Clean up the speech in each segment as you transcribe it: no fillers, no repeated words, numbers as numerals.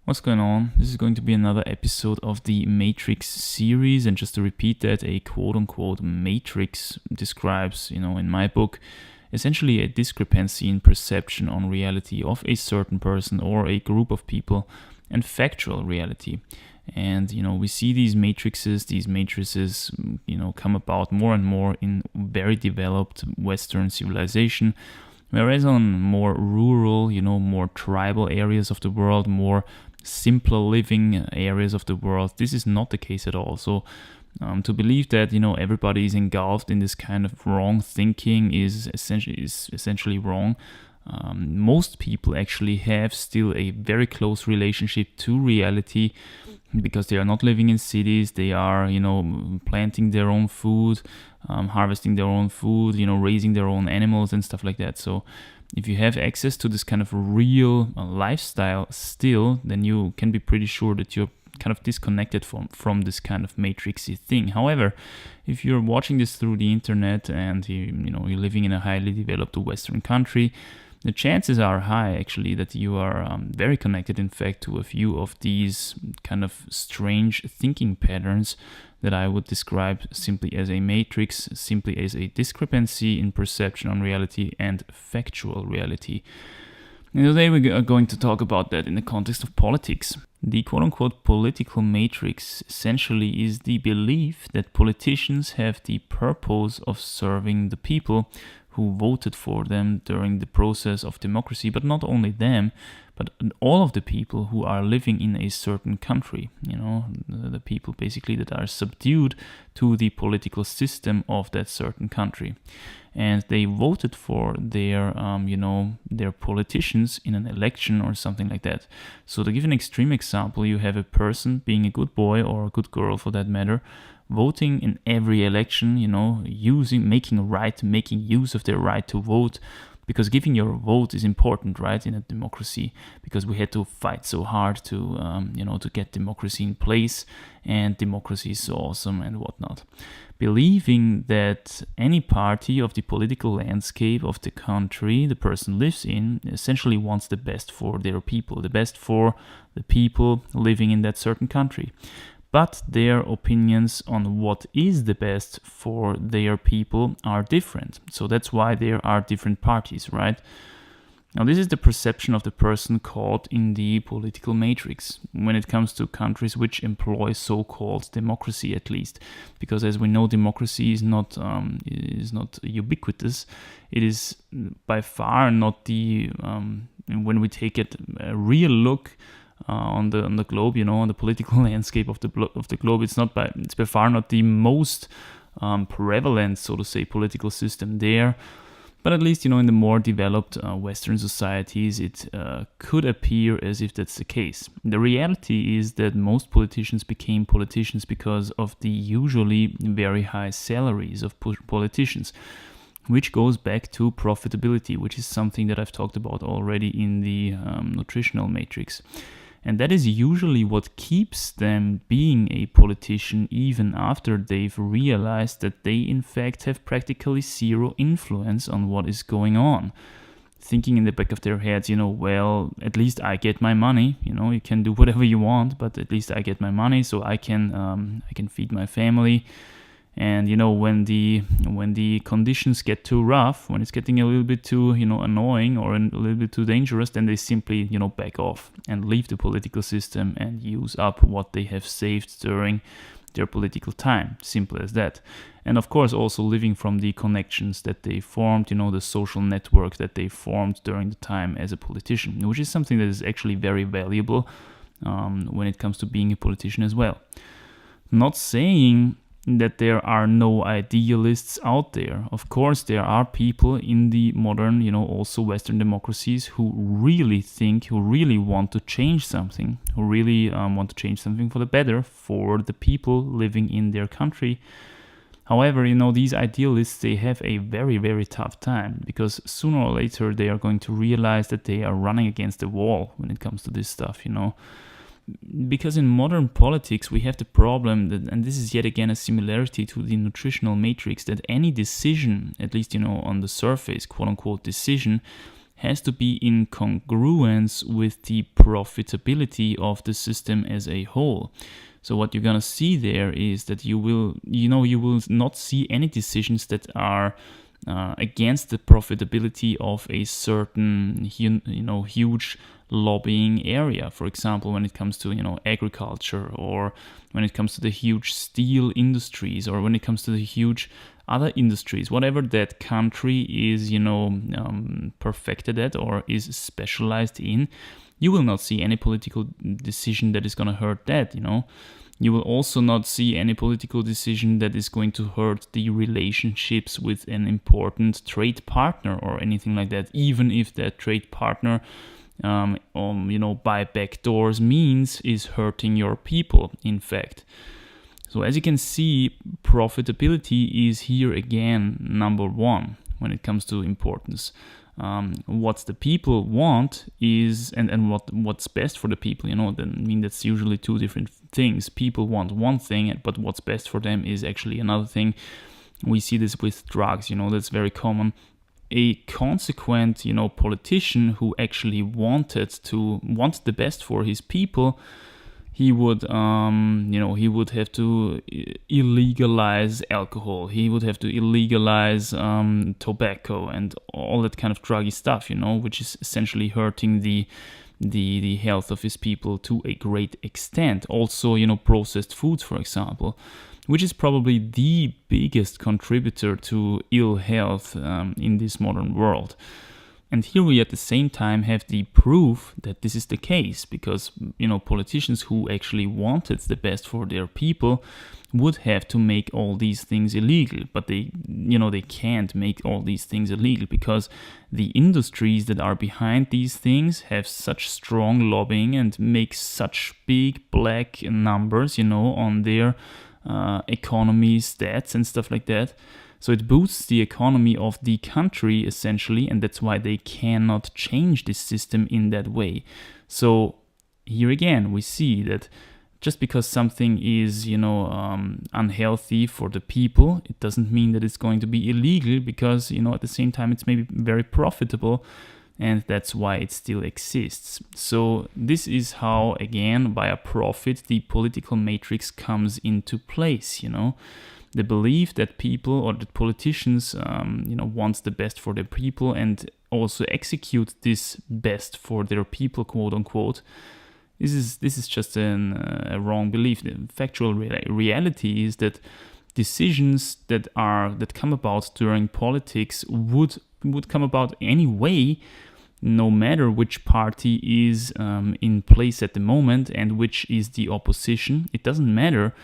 What's going on? This is going to be another episode of the Matrix series, and just to repeat that, a quote-unquote matrix describes, in my book, essentially a discrepancy in perception on reality of a certain person or a group of people and factual reality. And, we see these matrices, come about more and more in very developed Western civilization, whereas on more rural, more tribal areas of the world, more simpler living areas of the world, this is not the case at all. So to believe that everybody is engulfed in this kind of wrong thinking is essentially wrong. Most people actually have still a very close relationship to reality because they are not living in cities. They are planting their own food, harvesting their own food, raising their own animals and stuff like that. So if you have access to this kind of real lifestyle still, then you can be pretty sure that you're kind of disconnected from this kind of matrixy thing. However, if you're watching this through the internet and you're living in a highly developed Western country, the chances are high actually that you are very connected, in fact, to a few of these kind of strange thinking patterns that I would describe simply as a matrix, simply as a discrepancy in perception on reality and factual reality. And today we are going to talk about that in the context of politics. The quote-unquote political matrix essentially is the belief that politicians have the purpose of serving the people who voted for them during the process of democracy, but not only them, but all of the people who are living in a certain country, the people basically that are subdued to the political system of that certain country. And they voted for their politicians in an election or something like that. So to give an extreme example, you have a person being a good boy or a good girl for that matter, voting in every election, making use of their right to vote, because giving your vote is important, right, in a democracy, because we had to fight so hard to get democracy in place, and democracy is so awesome and whatnot. Believing that any party of the political landscape of the country the person lives in essentially wants the best for their people, the best for the people living in that certain country. But their opinions on what is the best for their people are different. So that's why there are different parties, right? Now, this is the perception of the person caught in the political matrix when it comes to countries which employ so-called democracy, at least, because as we know, democracy is not ubiquitous. It is by far not the when we take a real look on the globe, on the political landscape of the globe, it's by far not the most prevalent, so to say, political system there. But at least, in the more developed Western societies, it could appear as if that's the case. The reality is that most politicians became politicians because of the usually very high salaries of politicians, which goes back to profitability, which is something that I've talked about already in the nutritional matrix. And that is usually what keeps them being a politician even after they've realized that they in fact have practically zero influence on what is going on. Thinking in the back of their heads, well, at least I get my money, you can do whatever you want, but at least I get my money so I can feed my family. And when the conditions get too rough, when it's getting a little bit too annoying or a little bit too dangerous, then they simply back off and leave the political system and use up what they have saved during their political time. Simple as that. And of course also living from the connections that they formed, the social network that they formed during the time as a politician, which is something that is actually very valuable when it comes to being a politician as well. Not saying that there are no idealists out there. Of course, there are people in the modern, also Western democracies who really want to change something, who really want to change something for the better for the people living in their country. However, these idealists, they have a very, very tough time because sooner or later they are going to realize that they are running against the wall when it comes to this stuff, Because in modern politics, we have the problem that, and this is yet again a similarity to the nutritional matrix, that any decision, at least, on the surface, quote unquote decision, has to be in congruence with the profitability of the system as a whole. So what you're gonna see there is that you will not see any decisions that are against the profitability of a certain huge lobbying area. For example, when it comes to agriculture, or when it comes to the huge steel industries, or when it comes to the huge other industries, whatever that country is perfected at or is specialized in, you will not see any political decision that is going to hurt that. You will also not see any political decision that is going to hurt the relationships with an important trade partner or anything like that, even if that trade partner, by backdoors means is hurting your people, in fact. So as you can see, profitability is here again number one when it comes to importance. What the people want is, and what's best for the people, that's usually two different things. People want one thing, but what's best for them is actually another thing. We see this with drugs, that's very common. A consequent, politician who actually wanted the best for his people, he would have to illegalize alcohol. He would have to illegalize tobacco and all that kind of druggy stuff, which is essentially hurting the health of his people to a great extent. Also, processed foods, for example, which is probably the biggest contributor to ill health in this modern world. And here we at the same time have the proof that this is the case, because politicians who actually wanted the best for their people would have to make all these things illegal, but they can't make all these things illegal because the industries that are behind these things have such strong lobbying and make such big black numbers, on their economy stats and stuff like that. So it boosts the economy of the country essentially, and that's why they cannot change this system in that way. So here again, we see that just because something is, unhealthy for the people, it doesn't mean that it's going to be illegal, because, at the same time, it's maybe very profitable, and that's why it still exists. So this is how, again, by a profit, the political matrix comes into place, The belief that people or that politicians, wants the best for their people and also execute this best for their people, quote unquote. This is just a wrong belief. The factual reality is that decisions that come about during politics would come about anyway, no matter which party is in place at the moment and which is the opposition. It doesn't matter.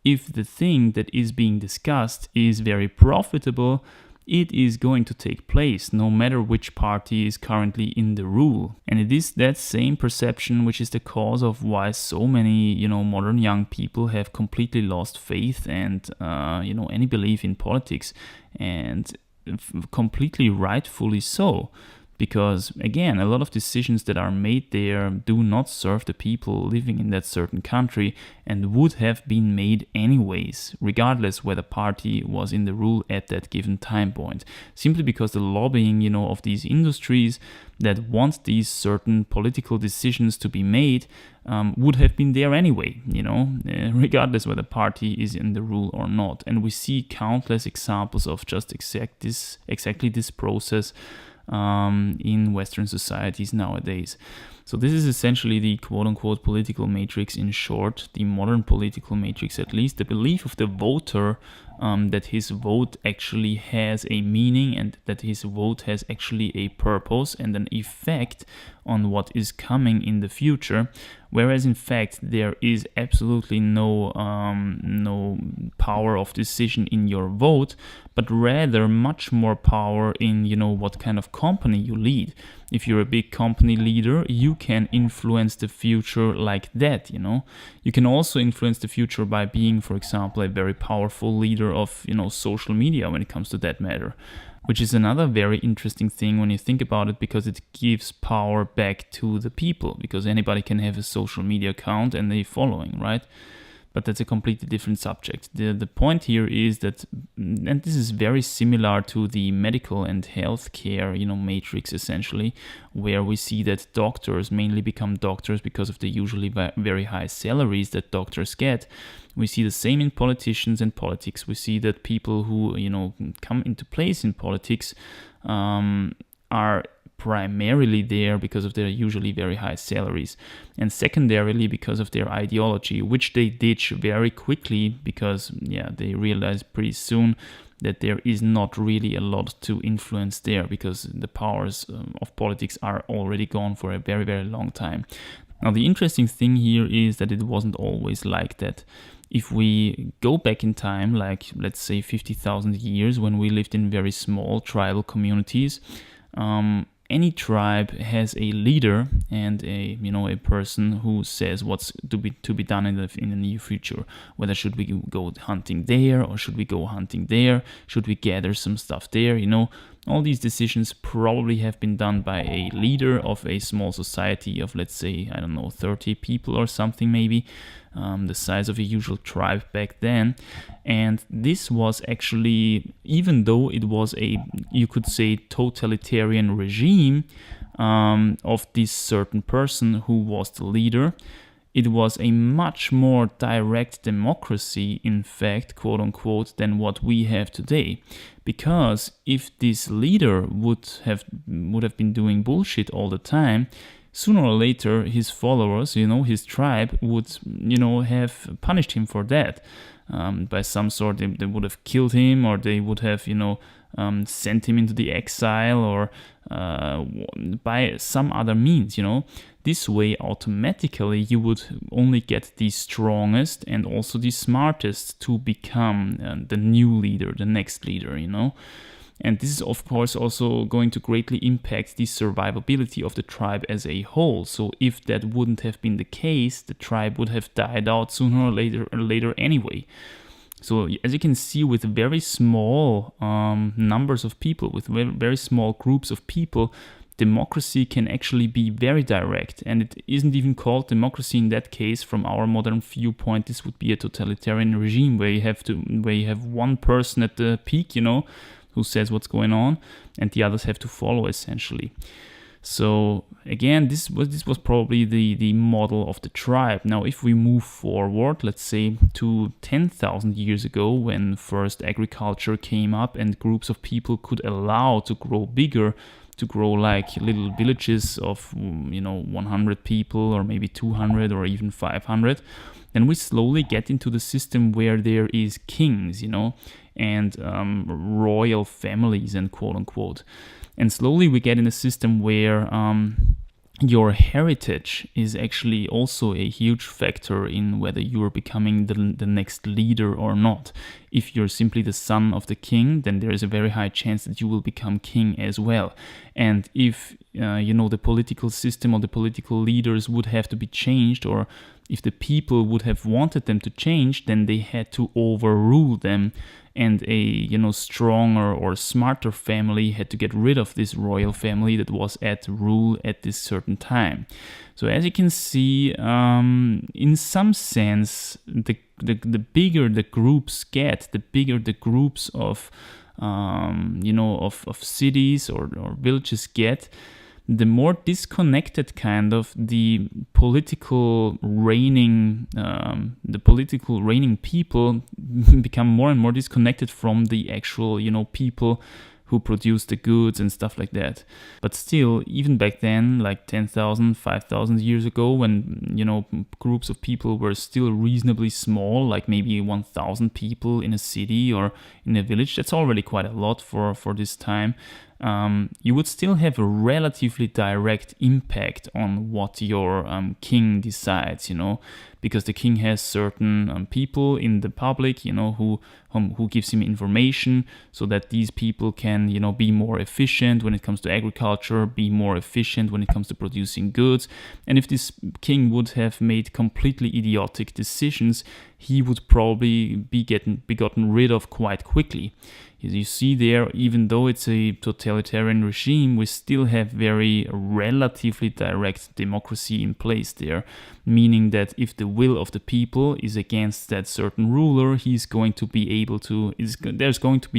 If the thing that is being discussed is very profitable, it is going to take place no matter which party is currently in the rule. And it is that same perception which is the cause of why so many, modern young people have completely lost faith and, any belief in politics, and completely rightfully so. Because, again, a lot of decisions that are made there do not serve the people living in that certain country and would have been made anyways, regardless whether party was in the rule at that given time point. Simply because the lobbying, of these industries that want these certain political decisions to be made would have been there anyway, regardless whether party is in the rule or not. And we see countless examples of just exactly this process in Western societies nowadays. So this is essentially the quote-unquote political matrix in short, the modern political matrix at least, the belief of the voter that his vote actually has a meaning and that his vote has actually a purpose and an effect on what is coming in the future, whereas in fact there is absolutely no power of decision in your vote, but rather much more power in what kind of company you lead. If you're a big company leader, you can influence the future like that. You can also influence the future by being, for example, a very powerful leader of social media when it comes to that matter, which is another very interesting thing when you think about it, because it gives power back to the people, because anybody can have a social media account and a following, right? But that's a completely different subject. The point here is that, and this is very similar to the medical and healthcare, matrix essentially, where we see that doctors mainly become doctors because of the usually very high salaries that doctors get. We see the same in politicians and politics. We see that people who, come into place in politics are primarily there because of their usually very high salaries, and secondarily because of their ideology, which they ditch very quickly because they realize pretty soon that there is not really a lot to influence there because the powers of politics are already gone for a very, very long time. Now, the interesting thing here is that it wasn't always like that. If we go back in time, like let's say 50,000 years, when we lived in very small tribal communities, any tribe has a leader and a person who says what's to be done in the near future. Whether should we go hunting there or should we go hunting there? Should we gather some stuff there? All these decisions probably have been done by a leader of a small society of, let's say, 30 people or something maybe, the size of a usual tribe back then. And this was actually, even though it was you could say, totalitarian regime of this certain person who was the leader, it was a much more direct democracy, in fact, quote unquote, than what we have today. Because if this leader would have been doing bullshit all the time, sooner or later his followers, his tribe would, have punished him for that. By some sort, they would have killed him, or they would have, sent him into the exile, or by some other means, This way, automatically, you would only get the strongest and also the smartest to become the new leader, the next leader, And this is, of course, also going to greatly impact the survivability of the tribe as a whole. So if that wouldn't have been the case, the tribe would have died out sooner or later anyway. So as you can see, with very small numbers of people, with very small groups of people, democracy can actually be very direct. And it isn't even called democracy in that case. From our modern viewpoint, this would be a totalitarian regime where you have one person at the peak, who says what's going on, and the others have to follow essentially. So again, this was probably the model of the tribe. Now, if we move forward, let's say to 10,000 years ago, when first agriculture came up and groups of people could allow to grow bigger, to grow like little villages of 100 people or maybe 200 or even 500, then we slowly get into the system where there is kings, and royal families, and quote unquote. And slowly we get in a system where your heritage is actually also a huge factor in whether you are becoming the next leader or not. If you're simply the son of the king, then there is a very high chance that you will become king as well. And if the political system or the political leaders would have to be changed, or if the people would have wanted them to change, then they had to overrule them, and a stronger or smarter family had to get rid of this royal family that was at rule at this certain time. So as you can see, in some sense, the bigger the groups get, the bigger the groups of cities or villages get, the more disconnected kind of the political reigning people become more and more disconnected from the actual, people who produce the goods and stuff like that. But still, even back then, like 10,000, 5,000 years ago, when, groups of people were still reasonably small, like maybe 1,000 people in a city or in a village, that's already quite a lot for this time. You would still have a relatively direct impact on what your king decides, because the king has certain people in the public, who gives him information so that these people can, be more efficient when it comes to agriculture, be more efficient when it comes to producing goods. And if this king would have made completely idiotic decisions, he would probably be gotten rid of quite quickly. As you see there, even though it's a totalitarian regime, we still have very relatively direct democracy in place there, meaning that if the will of the people is against that certain ruler, there's going to be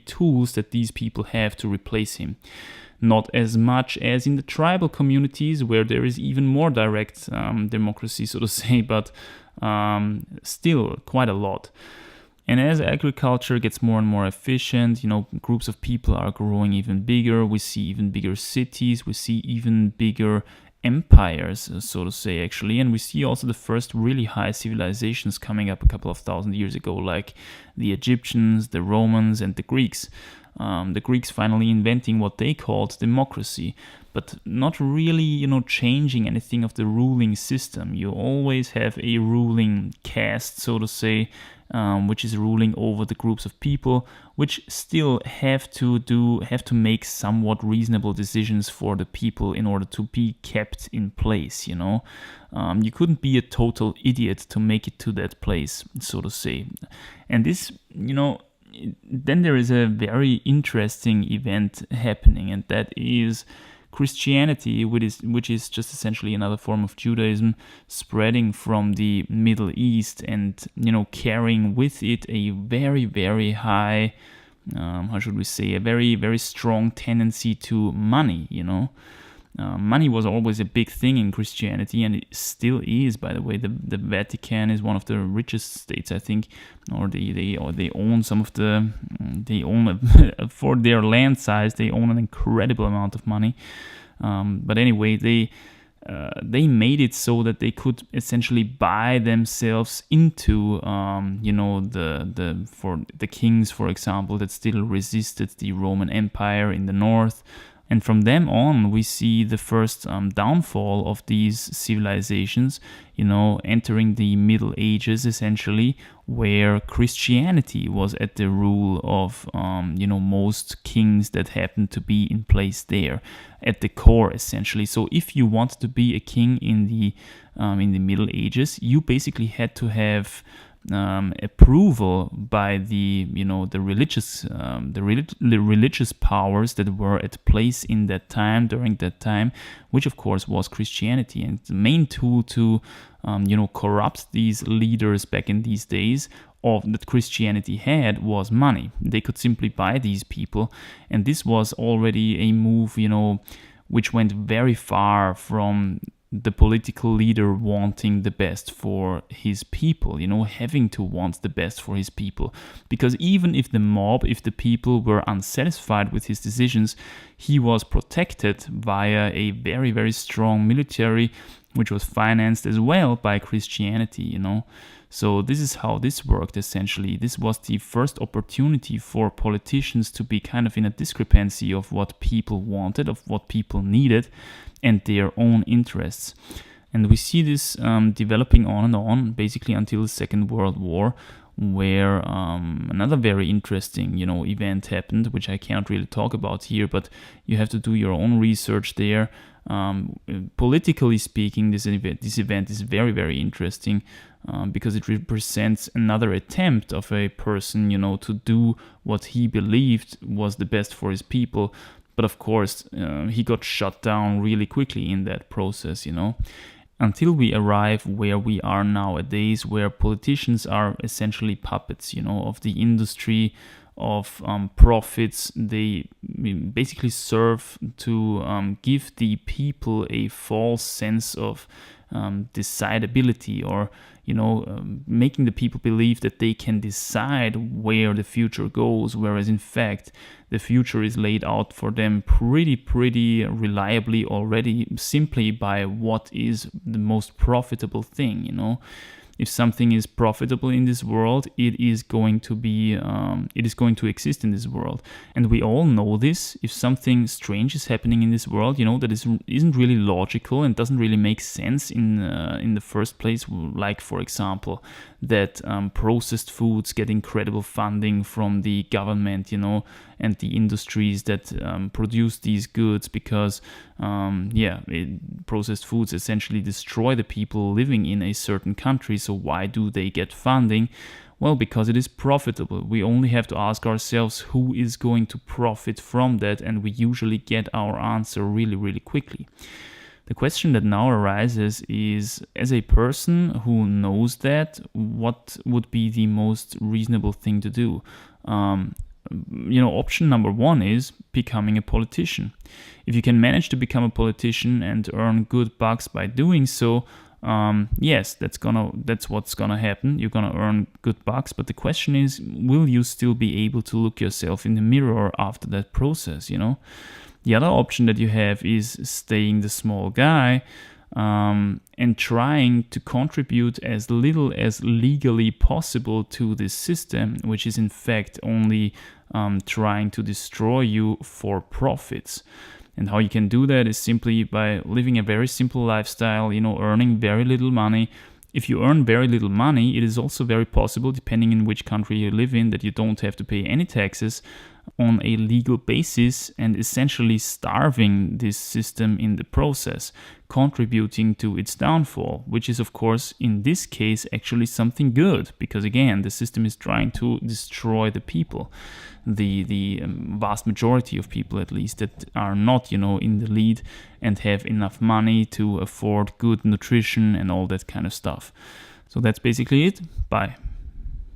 tools that these people have to replace him. Not as much as in the tribal communities, where there is even more direct democracy, so to say, but still quite a lot. And as agriculture gets more and more efficient, groups of people are growing even bigger. We see even bigger cities. We see even bigger empires, so to say, actually. And we see also the first really high civilizations coming up a couple of thousand years ago, like the Egyptians, the Romans, and the Greeks. The Greeks finally inventing what they called democracy, but not really, changing anything of the ruling system. You always have a ruling caste, so to say, which is ruling over the groups of people, which still have to make somewhat reasonable decisions for the people in order to be kept in place. You couldn't be a total idiot to make it to that place, so to say. And this, then there is a very interesting event happening, and that is Christianity, which is just essentially another form of Judaism, spreading from the Middle East and, carrying with it a very, very high, a very, very strong tendency to money, Money was always a big thing in Christianity, and it still is, by the way. The Vatican is one of the richest states, I think, or they own for their land size, they own an incredible amount of money. But anyway, they made it so that they could essentially buy themselves into, for the kings, for example, that still resisted the Roman Empire in the north. And from them on, we see the first downfall of these civilizations, entering the Middle Ages, essentially, where Christianity was at the rule of, most kings that happened to be in place there, at the core, essentially. So if you want to be a king in the Middle Ages, you basically had to have approval by the religious powers that were at place in that time, during that time, which of course was Christianity. And the main tool to corrupt these leaders back in these days that Christianity had was money. They could simply buy these people, and this was already a move which went very far from the political leader wanting the best for his people, having to want the best for his people. Because even if the people were unsatisfied with his decisions, he was protected via a very, very strong military, which was financed as well by Christianity, So this is how this worked, essentially. This was the first opportunity for politicians to be kind of in a discrepancy of what people wanted, of what people needed, and their own interests. And we see this developing on and on, basically until the Second World War, where another very interesting, event happened, which I can't really talk about here, but you have to do your own research there. Politically speaking, this event is very, very interesting because it represents another attempt of a person, to do what he believed was the best for his people. But of course, he got shut down really quickly in that process, until we arrive where we are nowadays, where politicians are essentially puppets, of the industry, of profits. They basically serve to give the people a false sense of decidability, or making the people believe that they can decide where the future goes, whereas in fact the future is laid out for them pretty reliably already, simply by what is the most profitable thing. If something is profitable in this world, it is going to exist in this world. And we all know this. If something strange is happening in this world, that isn't really logical and doesn't really make sense in the first place, like, for example, that processed foods get incredible funding from the government, and the industries that produce these goods, because processed foods essentially destroy the people living in a certain country. So why do they get funding? Well, because it is profitable. We only have to ask ourselves who is going to profit from that, and we usually get our answer really, really quickly. The question that now arises is, as a person who knows that, what would be the most reasonable thing to do? Option number one is becoming a politician. If you can manage to become a politician and earn good bucks by doing so, yes, that's what's gonna happen. You're gonna earn good bucks, but the question is, will you still be able to look yourself in the mirror after that process? The other option that you have is staying the small guy and trying to contribute as little as legally possible to this system, which is in fact only trying to destroy you for profits. And how you can do that is simply by living a very simple lifestyle, earning very little money. If you earn very little money, it is also very possible, depending in which country you live in, that you don't have to pay any taxes on a legal basis, and essentially starving this system in the process, contributing to its downfall, which is of course in this case actually something good, because again, the system is trying to destroy the people, the vast majority of people at least that are not in the lead and have enough money to afford good nutrition and all that kind of stuff. So that's basically it. Bye.